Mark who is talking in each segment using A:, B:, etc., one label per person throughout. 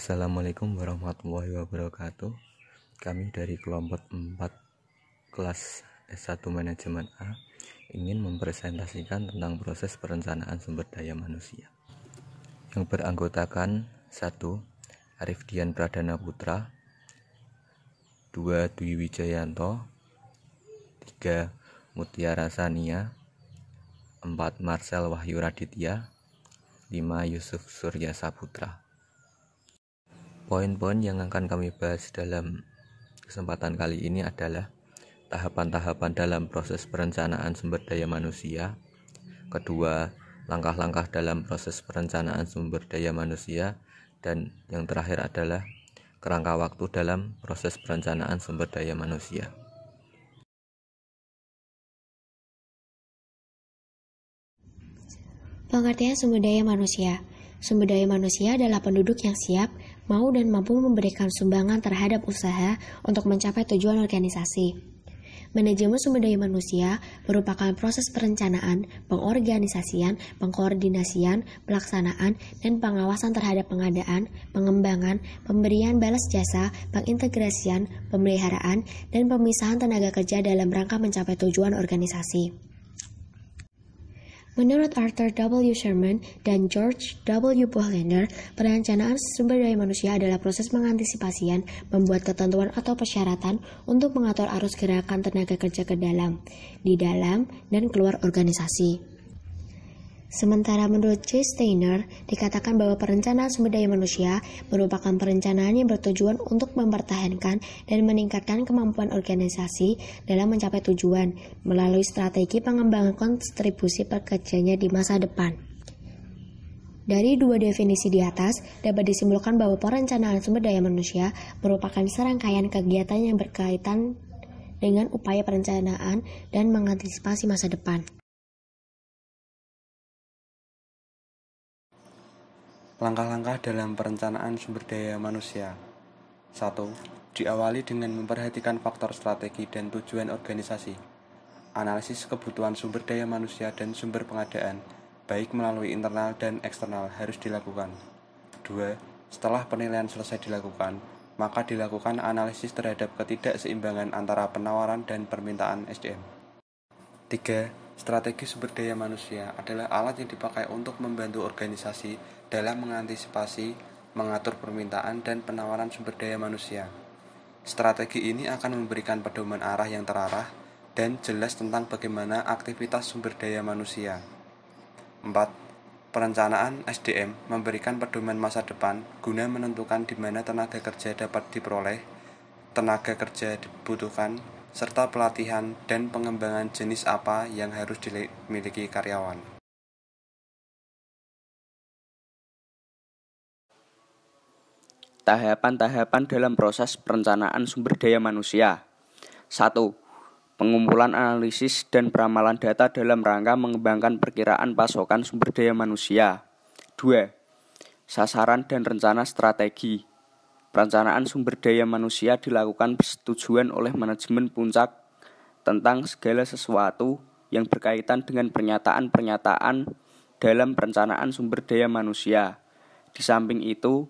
A: Assalamualaikum warahmatullahi wabarakatuh. Kami dari kelompok 4 kelas S1 Manajemen A ingin mempresentasikan tentang proses perencanaan sumber daya manusia yang beranggotakan 1. Arif Dian Pradana Putra, 2. Dwi Wijayanto, 3. Mutiara Sania, 4. Marcel Wahyu Raditya, 5. Yusuf Surya Saputra. Poin-poin yang akan kami bahas dalam kesempatan kali ini adalah tahapan-tahapan dalam proses perencanaan sumber daya manusia. Kedua, langkah-langkah dalam proses perencanaan sumber daya manusia. Dan yang terakhir adalah kerangka waktu dalam proses perencanaan sumber daya manusia.
B: Pengertian sumber daya manusia. Sumber daya manusia adalah penduduk yang siap, mau dan mampu memberikan sumbangan terhadap usaha untuk mencapai tujuan organisasi. Manajemen sumber daya manusia merupakan proses perencanaan, pengorganisasian, pengkoordinasian, pelaksanaan, dan pengawasan terhadap pengadaan, pengembangan, pemberian balas jasa, pengintegrasian, pemeliharaan, dan pemisahan tenaga kerja dalam rangka mencapai tujuan organisasi. Menurut Arthur W. Sherman dan George W. Bohlander, perencanaan sumber daya manusia adalah proses mengantisipasian, membuat ketentuan atau persyaratan untuk mengatur arus gerakan tenaga kerja ke dalam, di dalam, dan keluar organisasi. Sementara menurut J. Steiner, dikatakan bahwa perencanaan sumber daya manusia merupakan perencanaan yang bertujuan untuk mempertahankan dan meningkatkan kemampuan organisasi dalam mencapai tujuan melalui strategi pengembangan kontribusi pekerjanya di masa depan. Dari dua definisi di atas, dapat disimpulkan bahwa perencanaan sumber daya manusia merupakan serangkaian kegiatan yang berkaitan dengan upaya perencanaan dan mengantisipasi masa depan.
C: Langkah-langkah dalam perencanaan sumber daya manusia. 1. Diawali dengan memperhatikan faktor strategi dan tujuan organisasi. Analisis kebutuhan sumber daya manusia dan sumber pengadaan, baik melalui internal dan eksternal, harus dilakukan. 2. Setelah penilaian selesai dilakukan, maka dilakukan analisis terhadap ketidakseimbangan antara penawaran dan permintaan SDM. 3. Strategi sumber daya manusia adalah alat yang dipakai untuk membantu organisasi dalam mengantisipasi, mengatur permintaan dan penawaran sumber daya manusia. Strategi ini akan memberikan pedoman arah yang terarah dan jelas tentang bagaimana aktivitas sumber daya manusia. 4. Perencanaan SDM memberikan pedoman masa depan guna menentukan di mana tenaga kerja dapat diperoleh, tenaga kerja dibutuhkan, serta pelatihan dan pengembangan jenis apa yang harus dimiliki karyawan.
D: Tahapan-tahapan dalam proses perencanaan sumber daya manusia. 1. Pengumpulan analisis dan peramalan data dalam rangka mengembangkan perkiraan pasokan sumber daya manusia. 2. Sasaran dan rencana strategi. Perencanaan sumber daya manusia dilakukan persetujuan oleh manajemen puncak tentang segala sesuatu yang berkaitan dengan pernyataan-pernyataan dalam perencanaan sumber daya manusia. Di samping itu,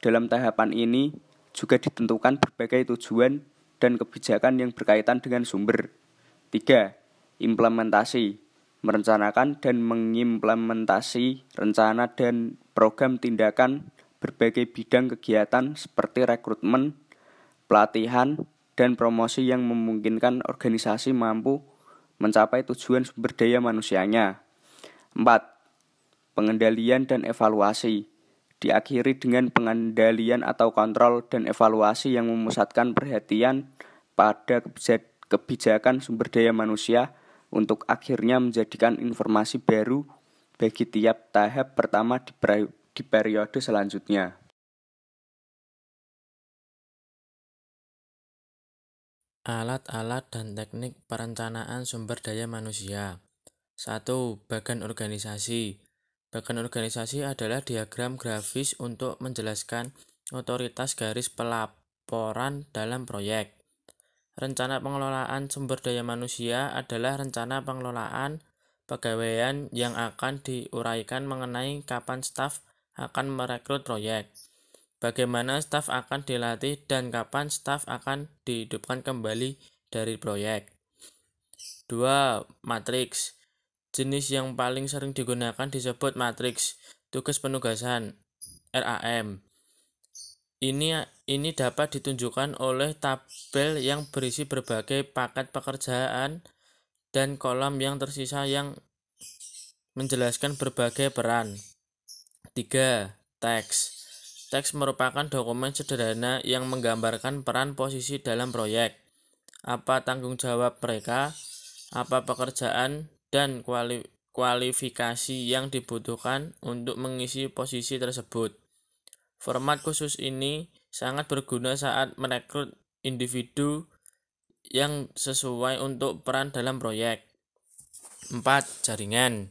D: dalam tahapan ini juga ditentukan berbagai tujuan dan kebijakan yang berkaitan dengan sumber. 3. Implementasi. Merencanakan dan mengimplementasi rencana dan program tindakan berbagai bidang kegiatan seperti rekrutmen, pelatihan, dan promosi yang memungkinkan organisasi mampu mencapai tujuan sumber daya manusianya. 4. Pengendalian dan evaluasi. Diakhiri dengan pengendalian atau kontrol dan evaluasi yang memusatkan perhatian pada kebijakan sumber daya manusia untuk akhirnya menjadikan informasi baru bagi tiap tahap pertama di periode selanjutnya.
E: Alat-alat dan teknik perencanaan sumber daya manusia. 1. Bagan organisasi. Bagan organisasi adalah diagram grafis untuk menjelaskan otoritas garis pelaporan dalam proyek. Rencana pengelolaan sumber daya manusia adalah rencana pengelolaan pegawaian yang akan diuraikan mengenai kapan staf akan merekrut proyek, bagaimana staf akan dilatih dan kapan staf akan dihidupkan kembali dari proyek. 2. Matriks. Jenis yang paling sering digunakan disebut matriks tugas penugasan RAM. Ini dapat ditunjukkan oleh tabel yang berisi berbagai paket pekerjaan dan kolom yang tersisa yang menjelaskan berbagai peran. 3. Teks. Teks merupakan dokumen sederhana yang menggambarkan peran posisi dalam proyek, apa tanggung jawab mereka, apa pekerjaan, dan kualifikasi yang dibutuhkan untuk mengisi posisi tersebut. Format khusus ini sangat berguna saat merekrut individu yang sesuai untuk peran dalam proyek. 4. Jaringan.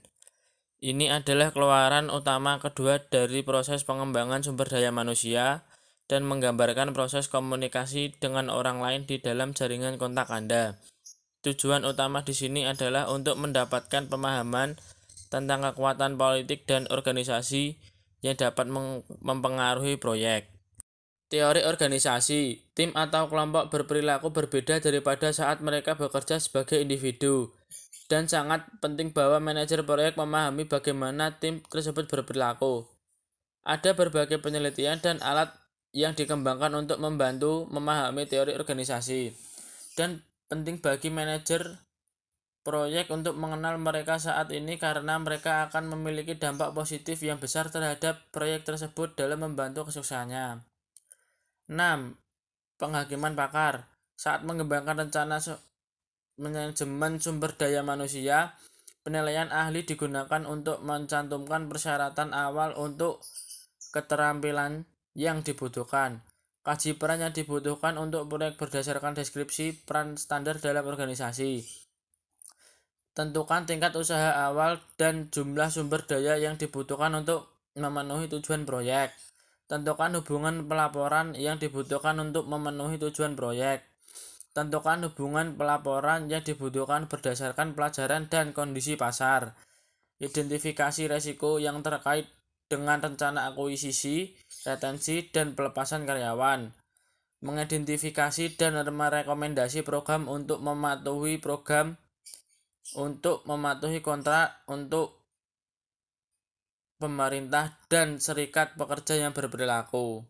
E: Ini adalah keluaran utama kedua dari proses pengembangan sumber daya manusia dan menggambarkan proses komunikasi dengan orang lain di dalam jaringan kontak Anda. Tujuan utama di sini adalah untuk mendapatkan pemahaman tentang kekuatan politik dan organisasi yang dapat mempengaruhi proyek. Teori organisasi, tim atau kelompok berperilaku berbeda daripada saat mereka bekerja sebagai individu, dan sangat penting bahwa manajer proyek memahami bagaimana tim tersebut berperilaku. Ada berbagai penelitian dan alat yang dikembangkan untuk membantu memahami teori organisasi, dan penting bagi manajer proyek untuk mengenal mereka saat ini karena mereka akan memiliki dampak positif yang besar terhadap proyek tersebut dalam membantu kesuksesannya. 6. Penghakiman pakar. Saat mengembangkan rencana manajemen sumber daya manusia, penilaian ahli digunakan untuk mencantumkan persyaratan awal untuk keterampilan yang dibutuhkan. Kaji peran yang dibutuhkan untuk proyek berdasarkan deskripsi peran standar dalam organisasi. Tentukan tingkat usaha awal dan jumlah sumber daya yang dibutuhkan untuk memenuhi tujuan proyek. Tentukan hubungan pelaporan yang dibutuhkan untuk memenuhi tujuan proyek. Tentukan hubungan pelaporan yang dibutuhkan berdasarkan pelajaran dan kondisi pasar. Identifikasi resiko yang terkait dengan rencana akuisisi, retensi, dan pelepasan karyawan. Mengidentifikasi dan merekomendasi program untuk mematuhi kontrak untuk pemerintah dan serikat pekerja yang berperilaku.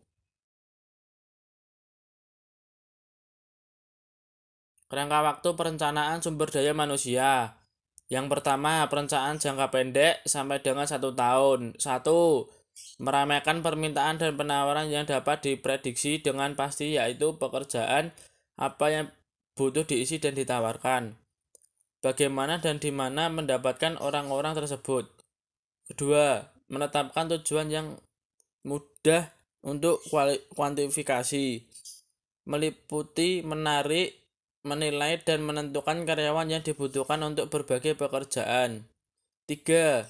E: Kerangka waktu perencanaan sumber daya manusia. Yang pertama, perencanaan jangka pendek sampai dengan 1 tahun. 1. Meramaikan permintaan dan penawaran yang dapat diprediksi dengan pasti, yaitu pekerjaan apa yang butuh diisi dan ditawarkan. Bagaimana dan di mana mendapatkan orang-orang tersebut. Kedua, menetapkan tujuan yang mudah untuk kuantifikasi, meliputi menarik, menilai, dan menentukan karyawan yang dibutuhkan untuk berbagai pekerjaan. 3.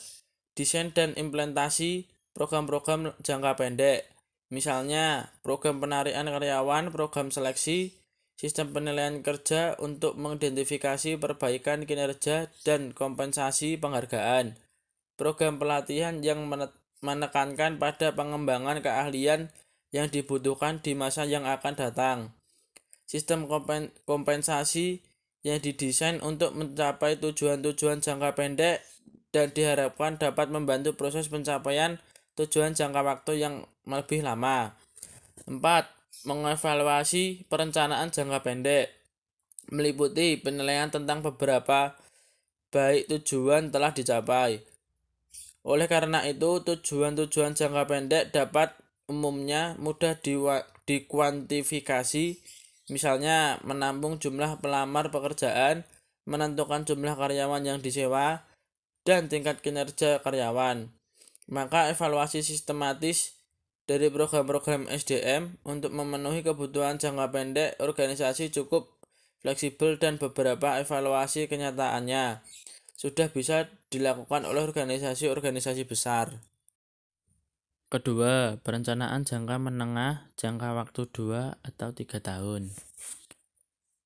E: Desain dan implementasi program-program jangka pendek, misalnya program penarikan karyawan, program seleksi, sistem penilaian kerja untuk mengidentifikasi perbaikan kinerja dan kompensasi penghargaan, program pelatihan yang menekankan pada pengembangan keahlian yang dibutuhkan di masa yang akan datang, sistem kompensasi yang didesain untuk mencapai tujuan-tujuan jangka pendek dan diharapkan dapat membantu proses pencapaian tujuan jangka waktu yang lebih lama. 4. Mengevaluasi perencanaan jangka pendek, meliputi penilaian tentang beberapa baik tujuan telah dicapai. Oleh karena itu, tujuan-tujuan jangka pendek dapat umumnya mudah dikuantifikasi, misalnya menampung jumlah pelamar pekerjaan, menentukan jumlah karyawan yang disewa, dan tingkat kinerja karyawan. Maka evaluasi sistematis dari program-program SDM untuk memenuhi kebutuhan jangka pendek organisasi cukup fleksibel dan beberapa evaluasi kenyataannya sudah bisa dilakukan oleh organisasi-organisasi besar. Kedua, perencanaan jangka menengah, jangka waktu 2 atau 3 tahun.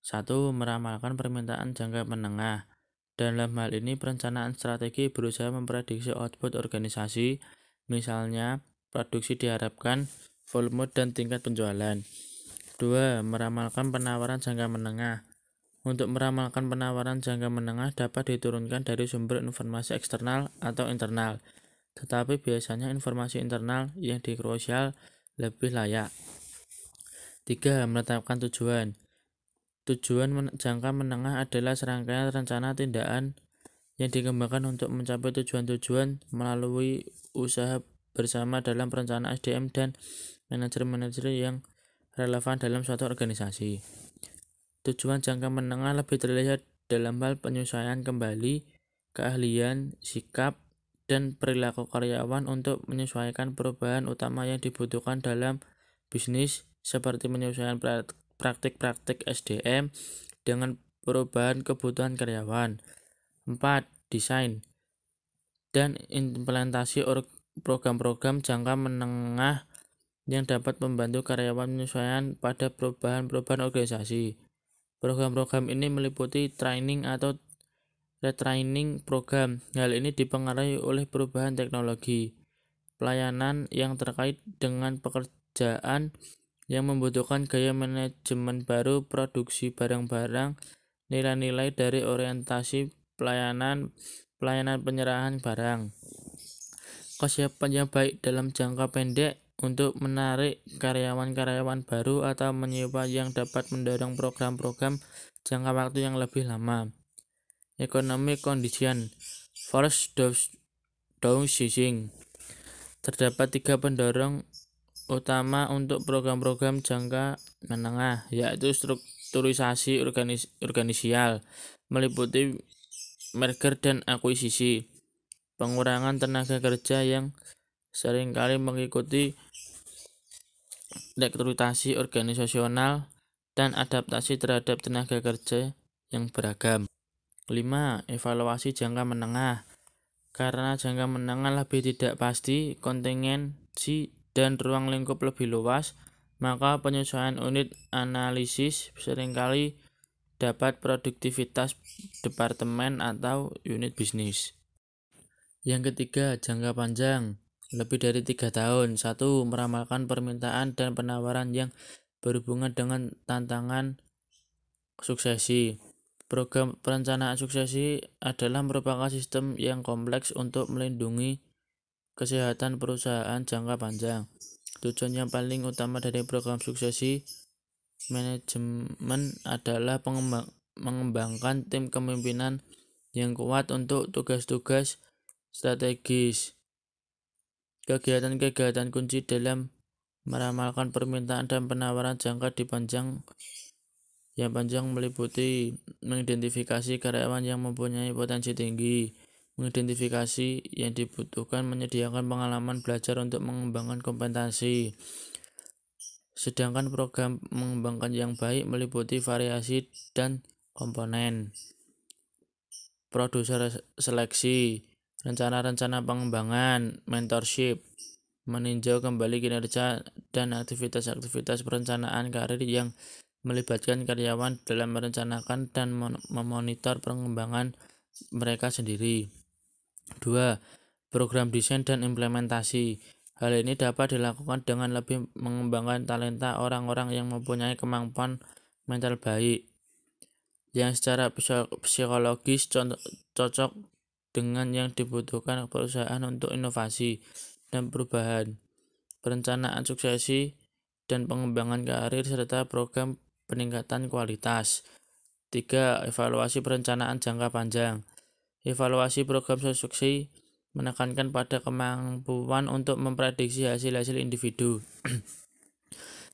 E: 1. Meramalkan permintaan jangka menengah. Dalam hal ini, perencanaan strategi berusaha memprediksi output organisasi, misalnya produksi diharapkan volume dan tingkat penjualan. 2. Meramalkan penawaran jangka menengah. Untuk meramalkan penawaran jangka menengah dapat diturunkan dari sumber informasi eksternal atau internal, tetapi biasanya informasi internal yang dikrusial lebih layak. 3. Menetapkan tujuan. Tujuan jangka menengah adalah serangkaian rencana tindakan yang dikembangkan untuk mencapai tujuan-tujuan melalui usaha bersama dalam perencanaan SDM dan manajer-manajer yang relevan dalam suatu organisasi. Tujuan jangka menengah lebih terlihat dalam hal penyesuaian kembali keahlian, sikap, dan perilaku karyawan untuk menyesuaikan perubahan utama yang dibutuhkan dalam bisnis, seperti menyesuaikan praktik-praktik SDM dengan perubahan kebutuhan karyawan. 4. Desain dan implementasi program-program jangka menengah yang dapat membantu karyawan menyesuaikan pada perubahan-perubahan organisasi. Program-program ini meliputi training atau retraining program. Hal ini dipengaruhi oleh perubahan teknologi, pelayanan yang terkait dengan pekerjaan yang membutuhkan gaya manajemen baru, produksi barang-barang, nilai-nilai dari orientasi pelayanan penyerahan barang. Kesiapan yang baik dalam jangka pendek untuk menarik karyawan-karyawan baru atau menyewa yang dapat mendorong program-program jangka waktu yang lebih lama. Economic condition, force downsizing. Terdapat 3 pendorong utama untuk program-program jangka menengah, yaitu strukturisasi organisial, meliputi merger dan akuisisi, pengurangan tenaga kerja yang seringkali mengikuti rekrutasi organisasional, dan adaptasi terhadap tenaga kerja yang beragam. 5. Evaluasi jangka menengah. Karena jangka menengah lebih tidak pasti, kontingensi, dan ruang lingkup lebih luas, maka penyesuaian unit analisis seringkali dapat produktivitas departemen atau unit bisnis. Yang ketiga, jangka panjang, lebih dari 3 tahun. 1. Meramalkan permintaan dan penawaran yang berhubungan dengan tantangan suksesi. Program perencanaan suksesi adalah merupakan sistem yang kompleks untuk melindungi kesehatan perusahaan jangka panjang. Tujuan yang paling utama dari program suksesi manajemen adalah mengembangkan tim kepemimpinan yang kuat untuk tugas-tugas strategis. Kegiatan-kegiatan kunci dalam meramalkan permintaan dan penawaran jangka panjang meliputi mengidentifikasi karyawan yang mempunyai potensi tinggi, mengidentifikasi yang dibutuhkan, menyediakan pengalaman belajar untuk mengembangkan kompetensi. Sedangkan program mengembangkan yang baik meliputi variasi dan komponen, produser seleksi, rencana-rencana pengembangan, mentorship, meninjau kembali kinerja, dan aktivitas-aktivitas perencanaan karir yang melibatkan karyawan dalam merencanakan dan memonitor pengembangan mereka sendiri. 2. Program desain dan implementasi. Hal ini dapat dilakukan dengan lebih mengembangkan talenta orang-orang yang mempunyai kemampuan mental baik, yang secara psikologis cocok dengan yang dibutuhkan perusahaan untuk inovasi dan perubahan, perencanaan suksesi dan pengembangan karir, serta program peningkatan kualitas. 3. Evaluasi perencanaan jangka panjang. Evaluasi program suksesi menekankan pada kemampuan untuk memprediksi hasil-hasil individu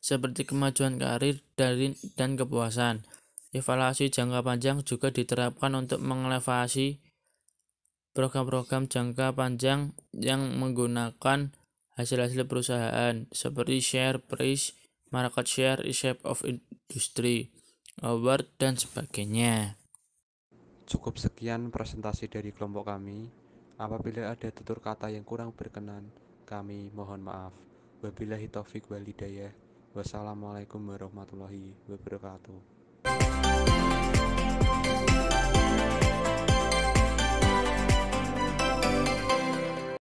E: seperti kemajuan karir dan kepuasan. Evaluasi jangka panjang juga diterapkan untuk mengevaluasi program-program jangka panjang yang menggunakan hasil-hasil perusahaan seperti share price, market share, shape of industry, award, dan sebagainya.
C: Cukup sekian presentasi dari kelompok kami. Apabila ada tutur kata yang kurang berkenan, kami mohon maaf. Wabillahi taufik wal hidayah. Wassalamualaikum warahmatullahi wabarakatuh.